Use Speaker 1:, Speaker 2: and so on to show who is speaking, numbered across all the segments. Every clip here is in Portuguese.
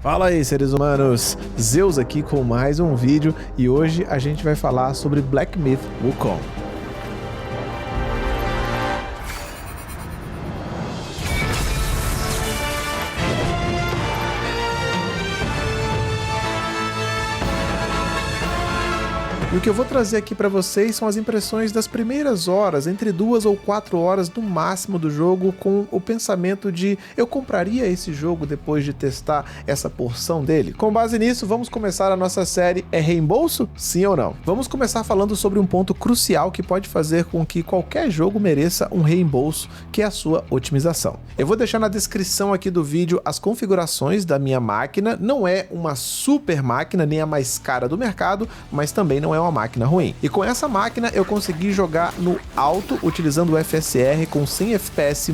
Speaker 1: Fala aí, seres humanos, Zeus aqui com mais um vídeo e hoje a gente vai falar sobre Black Myth: Wukong. E o que eu vou trazer aqui para vocês são as impressões das primeiras horas, entre 2 ou 4 horas no máximo do jogo, com o pensamento de eu compraria esse jogo depois de testar essa porção dele? Com base nisso, vamos começar a nossa série. É reembolso? Sim ou não? Vamos começar falando sobre um ponto crucial que pode fazer com que qualquer jogo mereça um reembolso, que é a sua otimização. Eu vou deixar na descrição aqui do vídeo as configurações da minha máquina. Não é uma super máquina, nem a mais cara do mercado, mas também não é uma máquina ruim. E com essa máquina eu consegui jogar no alto utilizando o FSR com 100 FPS+,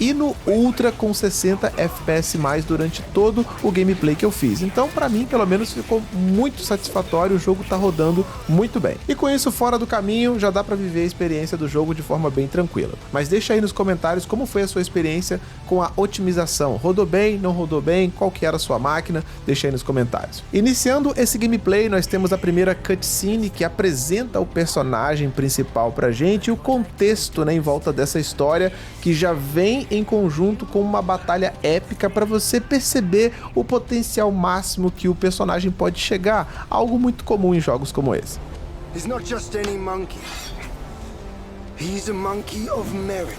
Speaker 1: e no Ultra com 60 FPS+, durante todo o gameplay que eu fiz. Então para mim pelo menos ficou muito satisfatório, o jogo tá rodando muito bem. E com isso fora do caminho, já dá para viver a experiência do jogo de forma bem tranquila. Mas deixa aí nos comentários como foi a sua experiência com a otimização. Rodou bem? Não rodou bem? Qual que era a sua máquina? Deixa aí nos comentários. Iniciando esse gameplay, nós temos a primeira cutscene que apresenta o personagem principal pra gente e o contexto, né, em volta dessa história, que já vem em conjunto com uma batalha épica para você perceber o potencial máximo que o personagem pode chegar, algo muito comum em jogos como esse.
Speaker 2: He's not just any monkey. He's a monkey of merit.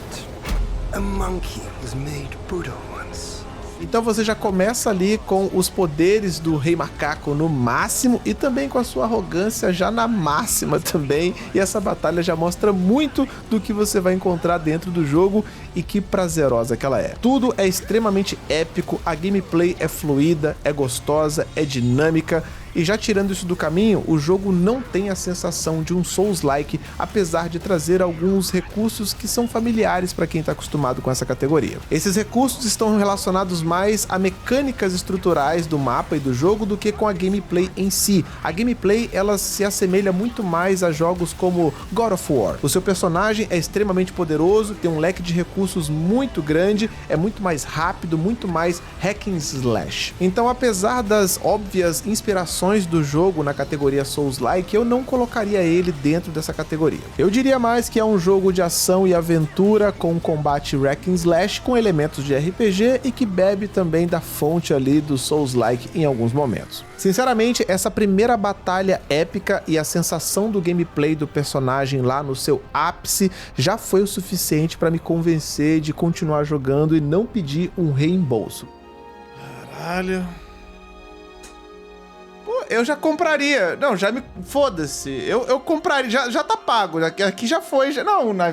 Speaker 2: A monkey was made Buddha once.
Speaker 1: Então você já começa ali com os poderes do Rei Macaco no máximo e também com a sua arrogância já na máxima também, e essa batalha já mostra muito do que você vai encontrar dentro do jogo e que prazerosa que ela é. Tudo é extremamente épico, a gameplay é fluida, é gostosa, é dinâmica. E já tirando isso do caminho, o jogo não tem a sensação de um Souls-like, apesar de trazer alguns recursos que são familiares para quem está acostumado com essa categoria. Esses recursos estão relacionados mais a mecânicas estruturais do mapa e do jogo do que com a gameplay em si. A gameplay ela se assemelha muito mais a jogos como God of War. O seu personagem é extremamente poderoso, tem um leque de recursos muito grande, é muito mais rápido, muito mais hack and slash. Então, apesar das óbvias inspirações do jogo na categoria Souls-like, eu não colocaria ele dentro dessa categoria. Eu diria mais que é um jogo de ação e aventura com combate hack and slash com elementos de RPG e que bebe também da fonte ali do Souls-like em alguns momentos. Sinceramente, essa primeira batalha épica e a sensação do gameplay do personagem lá no seu ápice já foi o suficiente para me convencer de continuar jogando e não pedir um reembolso. Caralho... Eu já compraria, não, já me... foda-se, eu compraria, já tá pago, aqui já foi,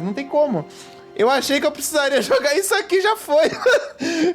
Speaker 1: não tem como. Eu achei que eu precisaria jogar isso aqui, já foi,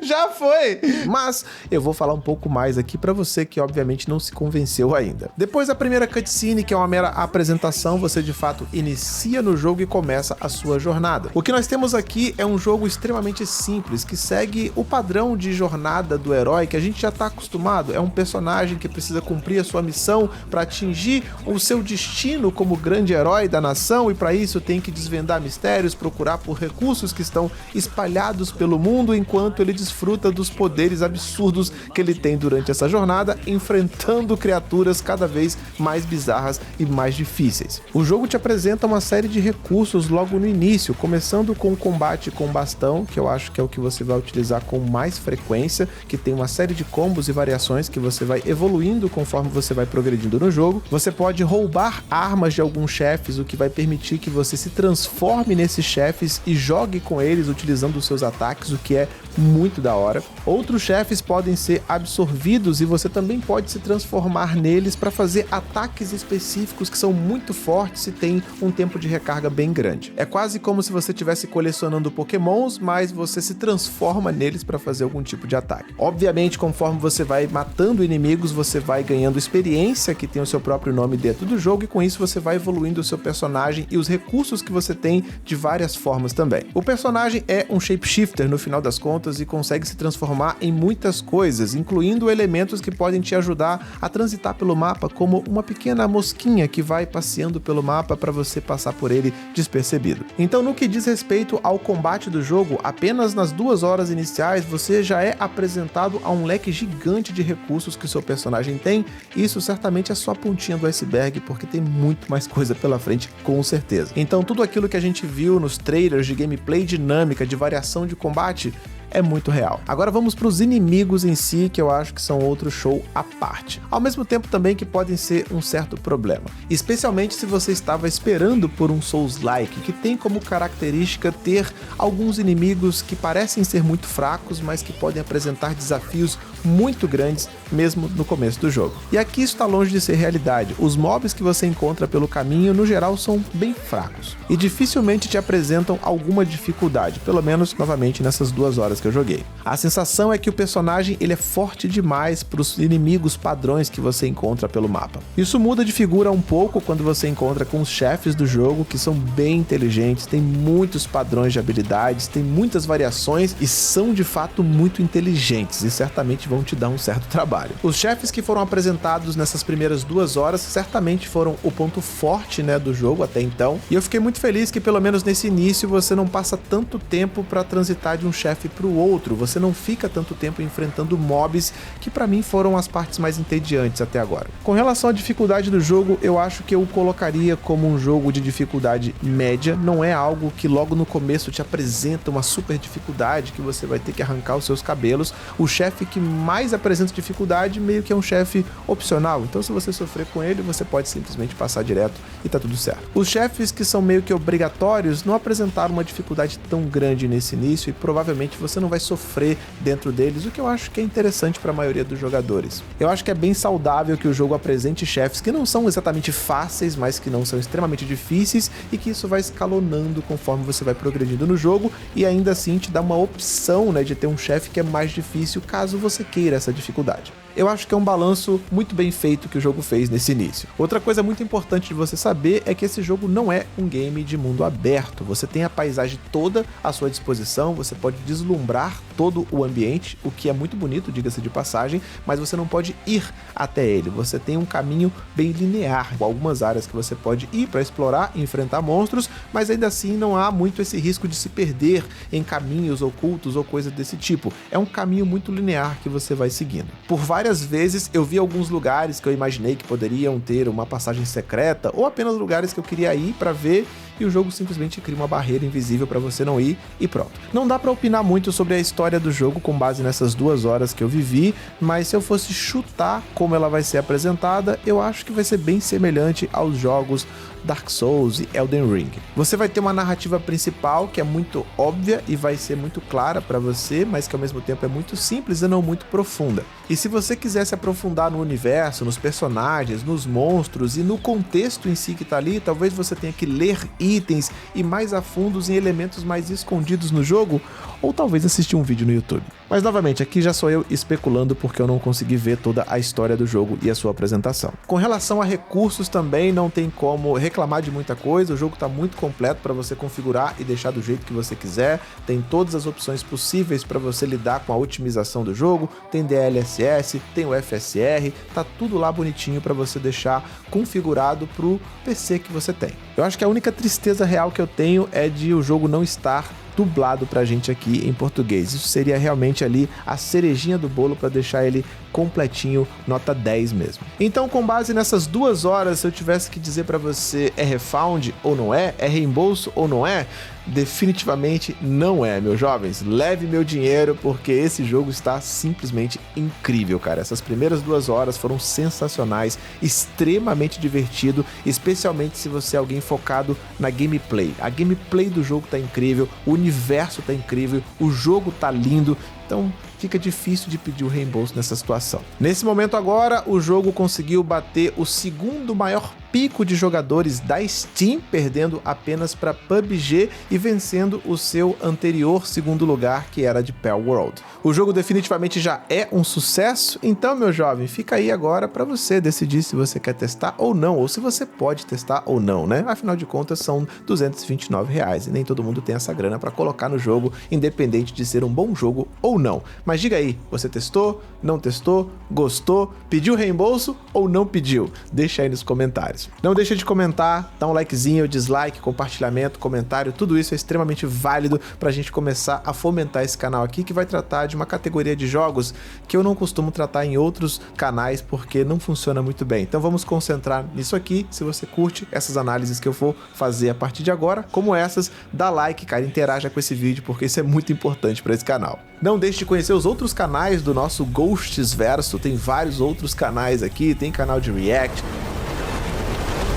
Speaker 1: já foi. Mas eu vou falar um pouco mais aqui pra você que obviamente não se convenceu ainda. Depois da primeira cutscene, que é uma mera apresentação, você de fato inicia no jogo e começa a sua jornada. O que nós temos aqui é um jogo extremamente simples, que segue o padrão de jornada do herói que a gente já tá acostumado. É um personagem que precisa cumprir a sua missão para atingir o seu destino como grande herói da nação, e para isso tem que desvendar mistérios, procurar por recursos que estão espalhados pelo mundo, enquanto ele desfruta dos poderes absurdos que ele tem durante essa jornada, enfrentando criaturas cada vez mais bizarras e mais difíceis. O jogo te apresenta uma série de recursos logo no início, começando com o combate com bastão, que eu acho que é o que você vai utilizar com mais frequência, que tem uma série de combos e variações que você vai evoluindo conforme você vai progredindo no jogo. Você pode roubar armas de alguns chefes, o que vai permitir que você se transforme nesses chefes e jogue com eles utilizando os seus ataques, o que é muito da hora. Outros chefes podem ser absorvidos e você também pode se transformar neles para fazer ataques específicos que são muito fortes e tem um tempo de recarga bem grande. É quase como se você estivesse colecionando pokémons, mas você se transforma neles para fazer algum tipo de ataque. Obviamente, conforme você vai matando inimigos, você vai ganhando experiência, que tem o seu próprio nome dentro do jogo, e com isso você vai evoluindo o seu personagem e os recursos que você tem de várias formas também. também. O personagem é um shapeshifter no final das contas e consegue se transformar em muitas coisas, incluindo elementos que podem te ajudar a transitar pelo mapa, como uma pequena mosquinha que vai passeando pelo mapa para você passar por ele despercebido. Então, no que diz respeito ao combate do jogo, apenas nas 2 horas iniciais você já é apresentado a um leque gigante de recursos que o seu personagem tem, e isso certamente é só a pontinha do iceberg, porque tem muito mais coisa pela frente, com certeza. Então, tudo aquilo que a gente viu nos trailers de gameplay dinâmica, de variação de combate, é muito real. Agora vamos para os inimigos em si, que eu acho que são outro show à parte. Ao mesmo tempo também que podem ser um certo problema. Especialmente se você estava esperando por um Souls-like, que tem como característica ter alguns inimigos que parecem ser muito fracos, mas que podem apresentar desafios muito grandes mesmo no começo do jogo. E aqui está longe de ser realidade. Os mobs que você encontra pelo caminho, no geral, são bem fracos e dificilmente te apresentam alguma dificuldade, pelo menos, novamente, nessas 2 horas que eu joguei. A sensação é que o personagem ele é forte demais para os inimigos padrões que você encontra pelo mapa. Isso muda de figura um pouco quando você encontra com os chefes do jogo, que são bem inteligentes, tem muitos padrões de habilidades, tem muitas variações e são de fato muito inteligentes e certamente vão te dar um certo trabalho. Os chefes que foram apresentados nessas primeiras 2 horas certamente foram o ponto forte, do jogo até então, e eu fiquei muito feliz que pelo menos nesse início você não passa tanto tempo para transitar de um chefe para o outro, você não fica tanto tempo enfrentando mobs, que para mim foram as partes mais entediantes até agora. Com relação à dificuldade do jogo, eu acho que eu o colocaria como um jogo de dificuldade média, não é algo que logo no começo te apresenta uma super dificuldade que você vai ter que arrancar os seus cabelos. O chefe que mais apresenta dificuldade meio que é um chefe opcional, então se você sofrer com ele, você pode simplesmente passar direto e tá tudo certo. Os chefes que são meio que obrigatórios não apresentaram uma dificuldade tão grande nesse início e provavelmente você não vai sofrer dentro deles, o que eu acho que é interessante para a maioria dos jogadores. Eu acho que é bem saudável que o jogo apresente chefes que não são exatamente fáceis, mas que não são extremamente difíceis e que isso vai escalonando conforme você vai progredindo no jogo e ainda assim te dá uma opção, de ter um chefe que é mais difícil caso você queira essa dificuldade. Eu acho que é um balanço muito bem feito que o jogo fez nesse início. Outra coisa muito importante de você saber é que esse jogo não é um game de mundo aberto. Você tem a paisagem toda à sua disposição, você pode deslumbrar todo o ambiente, o que é muito bonito, diga-se de passagem, mas você não pode ir até ele. Você tem um caminho bem linear, com algumas áreas que você pode ir para explorar e enfrentar monstros, mas ainda assim não há muito esse risco de se perder em caminhos ocultos ou coisa desse tipo. É um caminho muito linear que você vai seguindo. Por várias vezes eu vi alguns lugares que eu imaginei que poderiam ter uma passagem secreta ou apenas lugares que eu queria ir para ver e o jogo simplesmente cria uma barreira invisível para você não ir e pronto. Não dá para opinar muito sobre a história do jogo com base nessas 2 horas que eu vivi, mas se eu fosse chutar como ela vai ser apresentada, eu acho que vai ser bem semelhante aos jogos Dark Souls e Elden Ring. Você vai ter uma narrativa principal que é muito óbvia e vai ser muito clara para você, mas que ao mesmo tempo é muito simples e não muito profunda. E se você quiser se aprofundar no universo, nos personagens, nos monstros e no contexto em si que tá ali, talvez você tenha que ler itens e mais a fundos em elementos mais escondidos no jogo, ou talvez assistir um vídeo no YouTube. Mas novamente, aqui já sou eu especulando porque eu não consegui ver toda a história do jogo e a sua apresentação. Com relação a recursos também, não tem como reclamar de muita coisa, o jogo está muito completo para você configurar e deixar do jeito que você quiser, tem todas as opções possíveis para você lidar com a otimização do jogo, tem DLSS, tem o FSR, tá tudo lá bonitinho para você deixar configurado pro PC que você tem. Eu acho que a única tristeza real que eu tenho é de o jogo não estar dublado pra gente aqui em português. Isso seria realmente ali a cerejinha do bolo para deixar ele completinho, nota 10 mesmo. Então, com base nessas 2 horas, se eu tivesse que dizer pra você é refund ou não é reembolso ou não é, definitivamente não é, meus jovens. Leve meu dinheiro porque esse jogo está simplesmente incrível, cara. Essas primeiras 2 horas foram sensacionais, extremamente divertido, especialmente se você é alguém focado na gameplay. A gameplay do jogo tá incrível, o universo tá incrível, o jogo tá lindo Então fica difícil de pedir o reembolso nessa situação. Nesse momento agora, o jogo conseguiu bater o segundo maior pico de jogadores da Steam, perdendo apenas para PUBG e vencendo o seu anterior segundo lugar, que era de Palworld. O jogo definitivamente já é um sucesso, então, meu jovem, fica aí agora para você decidir se você quer testar ou não, ou se você pode testar ou não, né? Afinal de contas, são R$229 e nem todo mundo tem essa grana para colocar no jogo, independente de ser um bom jogo ou não. Mas diga aí, você testou, não testou, gostou, pediu reembolso ou não pediu? Deixa aí nos comentários. Não deixa de comentar, dá um likezinho, dislike, compartilhamento, comentário, tudo isso é extremamente válido pra gente começar a fomentar esse canal aqui, que vai tratar de uma categoria de jogos que eu não costumo tratar em outros canais porque não funciona muito bem. Então vamos concentrar nisso aqui. Se você curte essas análises que eu vou fazer a partir de agora, como essas, dá like, cara, interaja com esse vídeo porque isso é muito importante para esse canal. Não deixe de conhecer os outros canais do nosso Ghosts Verso, tem vários outros canais aqui, tem canal de react.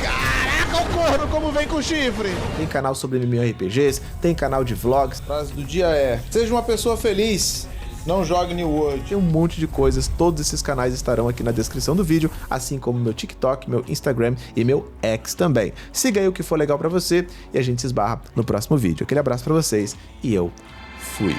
Speaker 1: Caraca, o corno como vem com chifre! Tem canal sobre MMORPGs, tem canal de vlogs. A frase do dia é: seja uma pessoa feliz, não jogue New World. Tem um monte de coisas, todos esses canais estarão aqui na descrição do vídeo, assim como meu TikTok, meu Instagram e meu X também. Siga aí o que for legal pra você e a gente se esbarra no próximo vídeo. Aquele abraço pra vocês e eu fui.